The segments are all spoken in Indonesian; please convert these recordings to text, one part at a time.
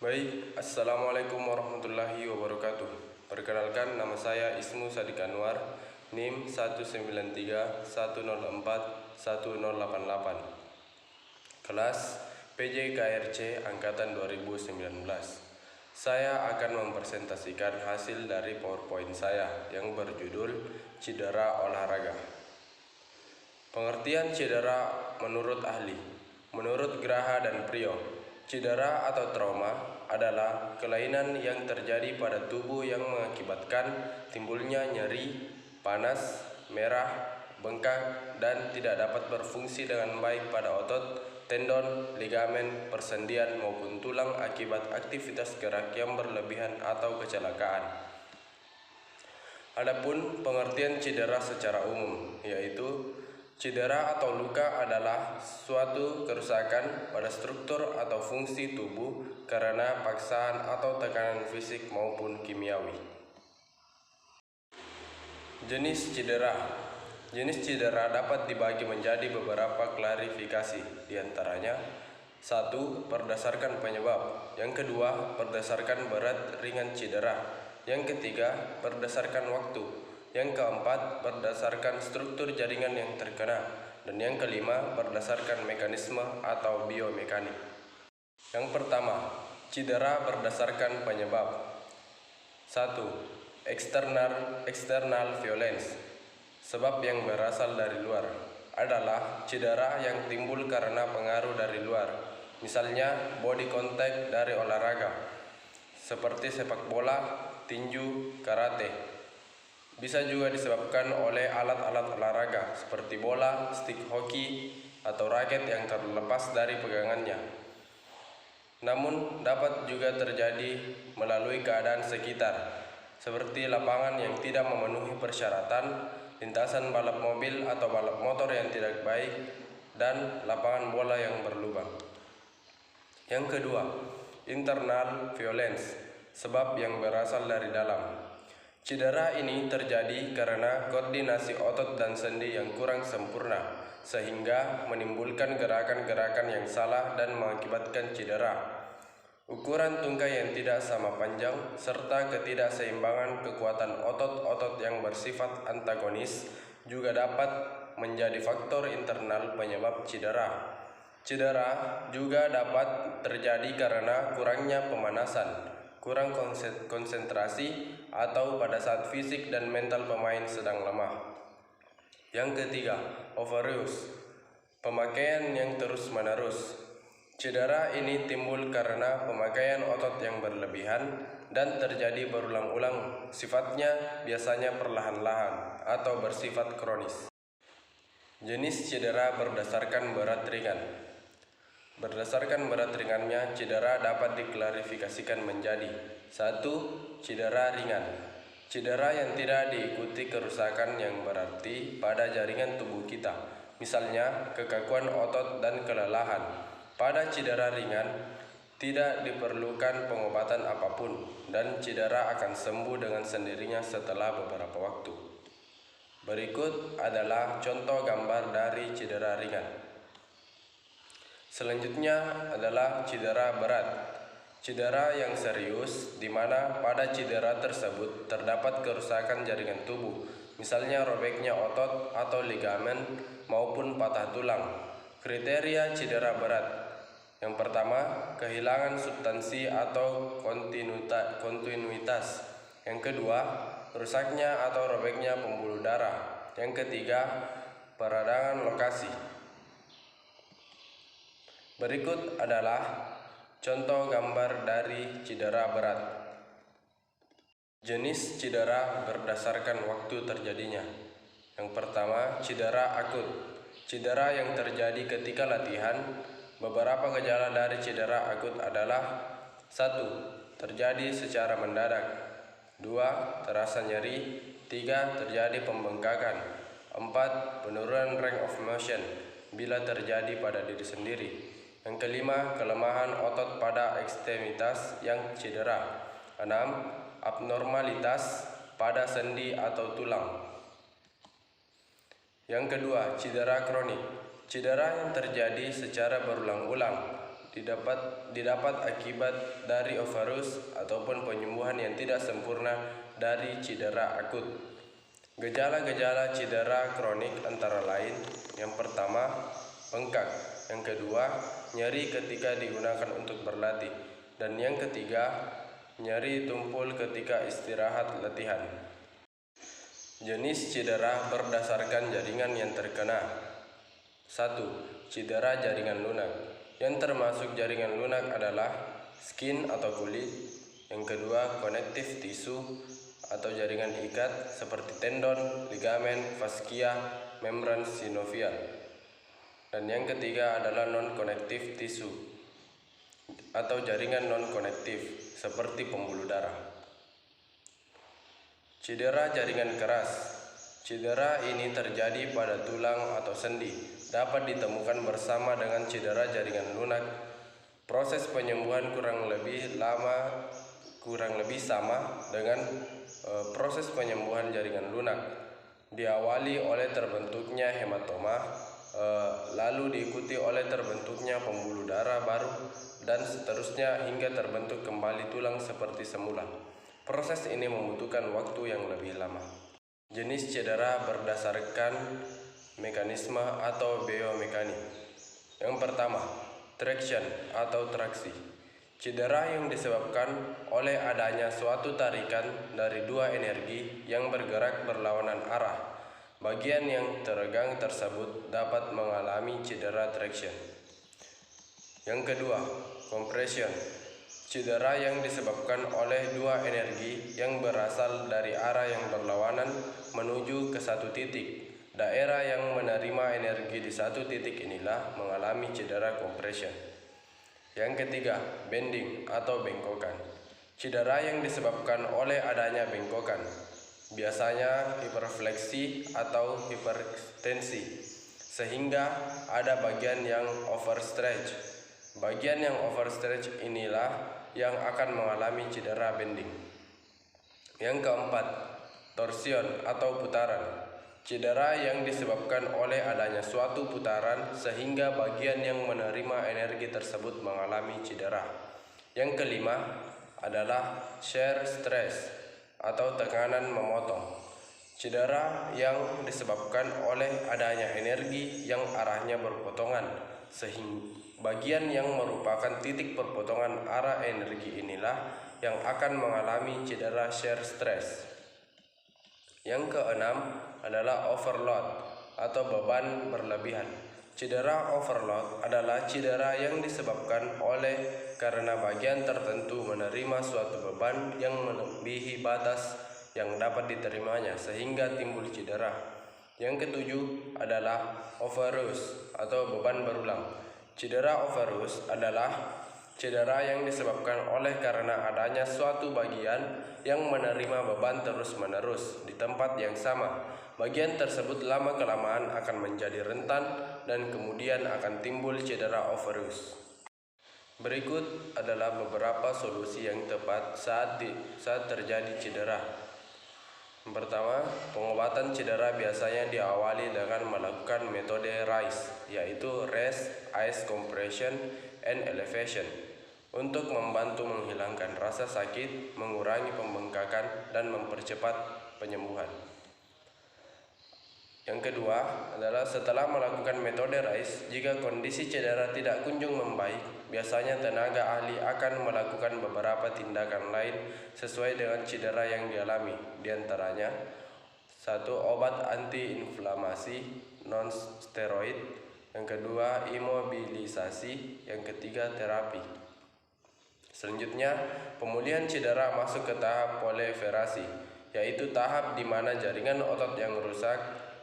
Baik, Assalamualaikum warahmatullahi wabarakatuh. Perkenalkan, nama saya Ismu Sadik Anwar, NIM 19310410888. Kelas PJKRC Angkatan 2019. Saya akan mempresentasikan hasil dari PowerPoint saya yang berjudul Cedera Olahraga. Pengertian cedera menurut ahli. Menurut Graha dan Priyo, cedera atau trauma adalah kelainan yang terjadi pada tubuh yang mengakibatkan timbulnya nyeri, panas, merah, bengkak, dan tidak dapat berfungsi dengan baik pada otot, tendon, ligamen, persendian maupun tulang akibat aktivitas gerak yang berlebihan atau kecelakaan. Adapun pengertian cedera secara umum, yaitu cedera atau luka adalah suatu kerusakan pada struktur atau fungsi tubuh karena paksaan atau tekanan fisik maupun kimiawi. Jenis cedera. Jenis cedera dapat dibagi menjadi beberapa klarifikasi, diantaranya 1. Berdasarkan penyebab. Yang kedua, berdasarkan berat ringan cedera. Yang ketiga, berdasarkan waktu. Yang keempat, berdasarkan struktur jaringan yang terkena. Dan yang kelima, berdasarkan mekanisme atau biomekanik. Yang pertama, cedera berdasarkan penyebab. 1. External violence. Sebab yang berasal dari luar adalah cedera yang timbul karena pengaruh dari luar. Misalnya body contact dari olahraga seperti sepak bola, tinju, karate. Bisa juga disebabkan oleh alat-alat olahraga seperti bola, stick hoki, atau raket yang terlepas dari pegangannya. Namun dapat juga terjadi melalui keadaan sekitar, seperti lapangan yang tidak memenuhi persyaratan, lintasan balap mobil atau balap motor yang tidak baik, dan lapangan bola yang berlubang. Yang kedua, internal violence, sebab yang berasal dari dalam. Cedera ini terjadi karena koordinasi otot dan sendi yang kurang sempurna, sehingga menimbulkan gerakan-gerakan yang salah dan mengakibatkan cedera. Ukuran tungkai yang tidak sama panjang, serta ketidakseimbangan kekuatan otot-otot yang bersifat antagonis juga dapat menjadi faktor internal penyebab cedera. Cedera juga dapat terjadi karena kurangnya pemanasan, kurang konsentrasi, atau pada saat fisik dan mental pemain sedang lemah. Yang ketiga, overuse, pemakaian yang terus-menerus. Cedera ini timbul karena pemakaian otot yang berlebihan dan terjadi berulang-ulang, sifatnya biasanya perlahan-lahan atau bersifat kronis. Jenis cedera berdasarkan berat ringan. Berdasarkan berat ringannya, cedera dapat diklarifikasikan menjadi 1. Cedera ringan. Cedera yang tidak diikuti kerusakan yang berarti pada jaringan tubuh kita, misalnya kekakuan otot dan kelelahan. Pada cedera ringan, tidak diperlukan pengobatan apapun, dan cedera akan sembuh dengan sendirinya setelah beberapa waktu. Berikut adalah contoh gambar dari cedera ringan. Selanjutnya adalah cedera berat. Cedera yang serius di mana pada cedera tersebut terdapat kerusakan jaringan tubuh, misalnya robeknya otot atau ligamen maupun patah tulang. Kriteria cedera berat. Yang pertama, kehilangan substansi atau kontinuitas. Yang kedua, rusaknya atau robeknya pembuluh darah. Yang ketiga, peradangan lokasi. Berikut adalah contoh gambar dari cedera berat. Jenis cedera berdasarkan waktu terjadinya. Yang pertama, cedera akut. Cedera yang terjadi ketika latihan. Beberapa gejala dari cedera akut adalah 1. Terjadi secara mendadak. 2. Terasa nyeri. 3. Terjadi pembengkakan. 4. Penurunan range of motion bila terjadi pada diri sendiri. Yang kelima, kelemahan otot pada ekstremitas yang cedera. 6. Abnormalitas pada sendi atau tulang. Yang kedua, cedera kronik. Cedera yang terjadi secara berulang-ulang didapat akibat dari overuse ataupun penyembuhan yang tidak sempurna dari cedera akut. Gejala-gejala cedera kronik antara lain: yang pertama, bengkak; yang kedua, nyeri ketika digunakan untuk berlatih; dan yang ketiga, nyeri tumpul ketika istirahat latihan. Jenis cedera berdasarkan jaringan yang terkena. 1. Cedera jaringan lunak. Yang termasuk jaringan lunak adalah skin atau kulit. Yang kedua, connective tissue atau jaringan ikat seperti tendon, ligamen, fascia, membran sinovial. Dan yang ketiga adalah non-connective tissue atau jaringan non-konektif seperti pembuluh darah. Cedera jaringan keras. Cedera ini terjadi pada tulang atau sendi, dapat ditemukan bersama dengan cedera jaringan lunak. Proses penyembuhan kurang lebih sama dengan proses penyembuhan jaringan lunak. Diawali oleh terbentuknya hematoma, lalu diikuti oleh terbentuknya pembuluh darah baru, dan seterusnya hingga terbentuk kembali tulang seperti semula. Proses ini membutuhkan waktu yang lebih lama. Jenis cedera berdasarkan mekanisme atau biomekanik. Yang pertama, traction atau traksi. Cedera yang disebabkan oleh adanya suatu tarikan dari dua energi yang bergerak berlawanan arah. Bagian yang teregang tersebut dapat mengalami cedera traction. Yang kedua, compression. Cedera yang disebabkan oleh dua energi yang berasal dari arah yang berlawanan menuju ke satu titik. Daerah yang menerima energi di satu titik inilah mengalami cedera compression. Yang ketiga, bending atau bengkokan. Cedera yang disebabkan oleh adanya bengkokan, biasanya hiperfleksi atau hiperekstensi, sehingga ada bagian yang overstretch. Bagian yang overstretch inilah yang akan mengalami cedera bending. Yang keempat, torsion atau putaran. Cedera yang disebabkan oleh adanya suatu putaran sehingga bagian yang menerima energi tersebut mengalami cedera. Yang kelima adalah shear stress atau tekanan memotong. Cedera yang disebabkan oleh adanya energi yang arahnya berpotongan, sehingga bagian yang merupakan titik perpotongan arah energi inilah yang akan mengalami cedera shear stress. Yang keenam adalah overload atau beban berlebihan. Cedera overload adalah cedera yang disebabkan karena bagian tertentu menerima suatu beban yang melebihi batas yang dapat diterimanya sehingga timbul cedera. Yang ketujuh adalah overuse atau beban berulang. Cedera overuse adalah cedera yang disebabkan karena adanya suatu bagian yang menerima beban terus-menerus di tempat yang sama. Bagian tersebut lama-kelamaan akan menjadi rentan dan kemudian akan timbul cedera overuse. Berikut adalah beberapa solusi yang tepat saat terjadi cedera. Yang pertama, pengobatan cedera biasanya diawali dengan melakukan metode RICE, yaitu Rest, Ice Compression, and Elevation, untuk membantu menghilangkan rasa sakit, mengurangi pembengkakan, dan mempercepat penyembuhan. Yang kedua adalah setelah melakukan metode RICE, jika kondisi cedera tidak kunjung membaik, biasanya tenaga ahli akan melakukan beberapa tindakan lain sesuai dengan cedera yang dialami. Di antaranya, 1. Obat antiinflamasi non-steroid. Yang kedua, imobilisasi. Yang ketiga, terapi. Selanjutnya, pemulihan cedera masuk ke tahap proliferasi, yaitu tahap di mana jaringan otot yang rusak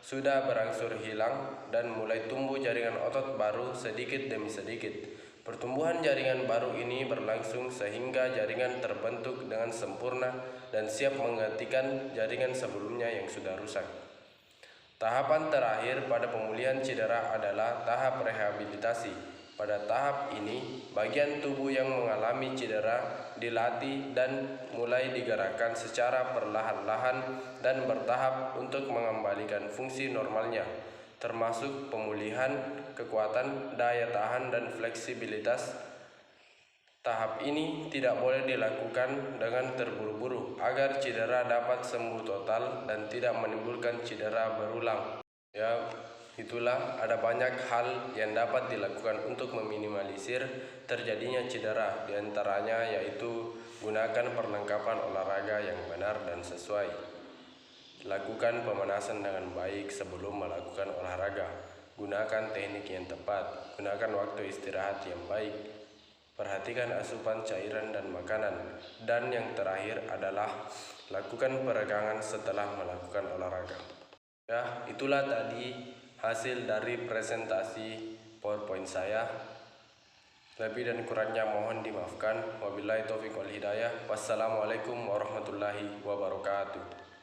sudah berangsur hilang dan mulai tumbuh jaringan otot baru sedikit demi sedikit. Pertumbuhan jaringan baru ini berlangsung sehingga jaringan terbentuk dengan sempurna dan siap menggantikan jaringan sebelumnya yang sudah rusak. Tahapan terakhir pada pemulihan cedera adalah tahap rehabilitasi. Pada tahap ini, bagian tubuh yang mengalami cedera dilatih dan mulai digerakkan secara perlahan-lahan dan bertahap untuk mengembalikan fungsi normalnya, termasuk pemulihan kekuatan, daya tahan, dan fleksibilitas Tahap ini tidak boleh dilakukan dengan terburu-buru agar cedera dapat sembuh total dan tidak menimbulkan cedera berulang. Ya, itulah ada banyak hal yang dapat dilakukan untuk meminimalisir terjadinya cedera, diantaranya yaitu gunakan perlengkapan olahraga yang benar dan sesuai. Lakukan pemanasan dengan baik sebelum melakukan olahraga. Gunakan teknik yang tepat. Gunakan waktu istirahat yang baik. Perhatikan asupan cairan dan makanan. Dan yang terakhir adalah lakukan peregangan setelah melakukan olahraga. Ya, itulah tadi hasil dari presentasi PowerPoint saya. Lebih dan kurangnya mohon dimaafkan. Wabillahi taufiq wal hidayah. Wassalamualaikum warahmatullahi wabarakatuh.